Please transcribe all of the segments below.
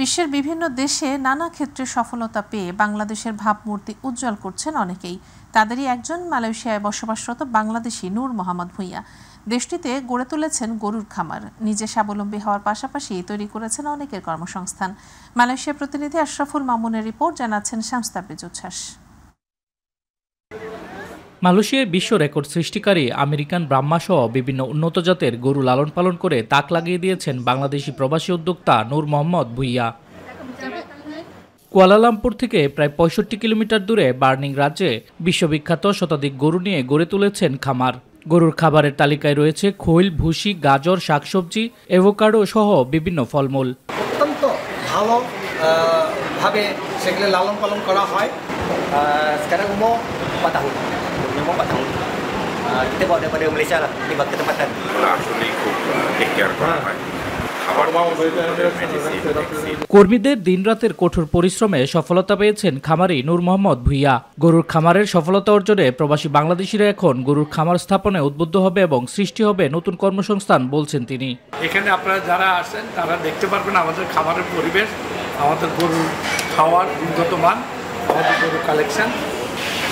বিশ্বের বিভিন্ন দেশে নানা ক্ষেত্রে সফলতা পেয়ে বাংলাদেশের ভাবমূর্তি উজ্জ্বল করছেন অনেকেই। তাদেরই একজন মালয়েশিয়ায় বসবাসরত বাংলাদেশি নূর মোহাম্মদ ভূঁইয়া। দেশটিতে গড়ে তুলেছেন গরুর খামার। নিজে স্বাবলম্বী হওয়ার পাশাপাশি তৈরি করেছেন অনেকের কর্মসংস্থান। মালয়েশিয়া প্রতিনিধি আশরাফুল মামুনের রিপোর্ট, জানাচ্ছেন শামস তাবরিজ উচ্ছ্বাস। মালয়েশিয়ায় বিশ্ব রেকর্ড সৃষ্টিকারী আমেরিকান ব্রাহ্মা সহ বিভিন্ন উন্নত জাতের গরু লালন পালন করে তাক লাগিয়ে দিয়েছেন বাংলাদেশি প্রবাসী উদ্যোক্তা নূর মোহাম্মদ ভূঁইয়া। কুয়ালালামপুর থেকে প্রায় ৬৫ কিলোমিটার দূরে বার্নিং রাজ্যে বিশ্ববিখ্যাত শতাধিক গরু নিয়ে গড়ে তুলেছেন খামার। গরুর খাবারের তালিকায় রয়েছে খৈল, ভুসি, গাজর, শাকসবজি, এভোকাডো সহ বিভিন্ন ফলমূল। অত্যন্ত ভালোভাবে সেগুলো লালন পালন করা হয়। Sekarang umur 4 tahun. Umur 4 tahun. Kita bawa daripada Malaysia lah. Ini bagi tempatan. আসলেই খুব টেক কেয়ার করা হয়। কর্মীদের দিনরাতের কঠোর পরিশ্রমে সফলতা পেয়েছেন খামারি নূর মোহাম্মদ ভূঁইয়া। গরুর খামারের সফলতা অর্জনে প্রবাসী বাংলাদেশিরা এখন গরুর খামার স্থাপনে উদ্বুদ্ধ হবে এবং সৃষ্টি হবে নতুন কর্মসংস্থান, বলছেন তিনি। এখানে আপনারা যারা আসেন তারা দেখতে পারবেন আমাদের খামারের পরিবেশ, আমাদের গরুর খাওয়ার উন্নত মান, আমাদের গরুর কালেকশন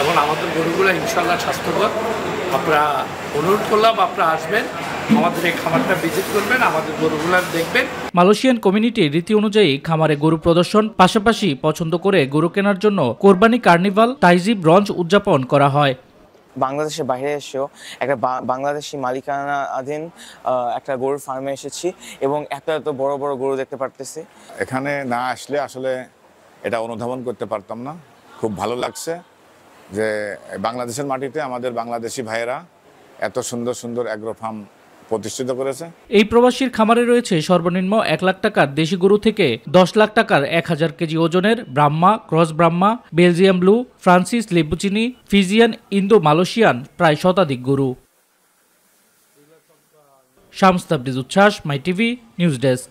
এবং আমাদের গরুগুলো ইনশাল্লাহ স্বাস্থ্যকর। আপনারা অনুরোধ করলাম আপনারা আসবেন, আমাদের এই খামারটা ভিজিট করবেন, আমাদের গরুগুলো দেখবেন। মালয়েশিয়ান কমিউনিটির রীতি অনুযায়ী খামারে গরু প্রদর্শন, পাশাপাশি পছন্দ করে গরু কেনার জন্য কোরবানি কার্নিভাল, তাইজিব রঞ্চ উদযাপন করা হয়। বাংলাদেশের বাইরে এসেও একটা বাংলাদেশি মালিকানাধীন একটা গরুর ফার্মে এসেছি এবং এত বড় বড় গরু দেখতে পারতেছি। এখানে না আসলে আসলে এটা অনুধাবন করতে পারতাম না। খুব ভালো লাগছে যে বাংলাদেশের মাটিতে আমাদের বাংলাদেশি ভাইয়েরা এত সুন্দর সুন্দর অ্যাগ্রো ফার্ম প্রতিষ্ঠিত করেছে। এই প্রবাসীর খামারে রয়েছে সর্বনিম্ন ১ লাখ টাকার দেশি গরু থেকে ১০ লাখ টাকার ১,০০০ কেজি ওজনের Brahma, cross Brahma, Belgium blue, ফ্রান্সিস লেবুচিনি, ফিজিয়ান, ইন্দো মালয়েশিয়ান প্রায় শতাধিক গরু। শামস তাবরিজ উচ্ছ্বাস, মাই টিভি নিউজ ডেস্ক।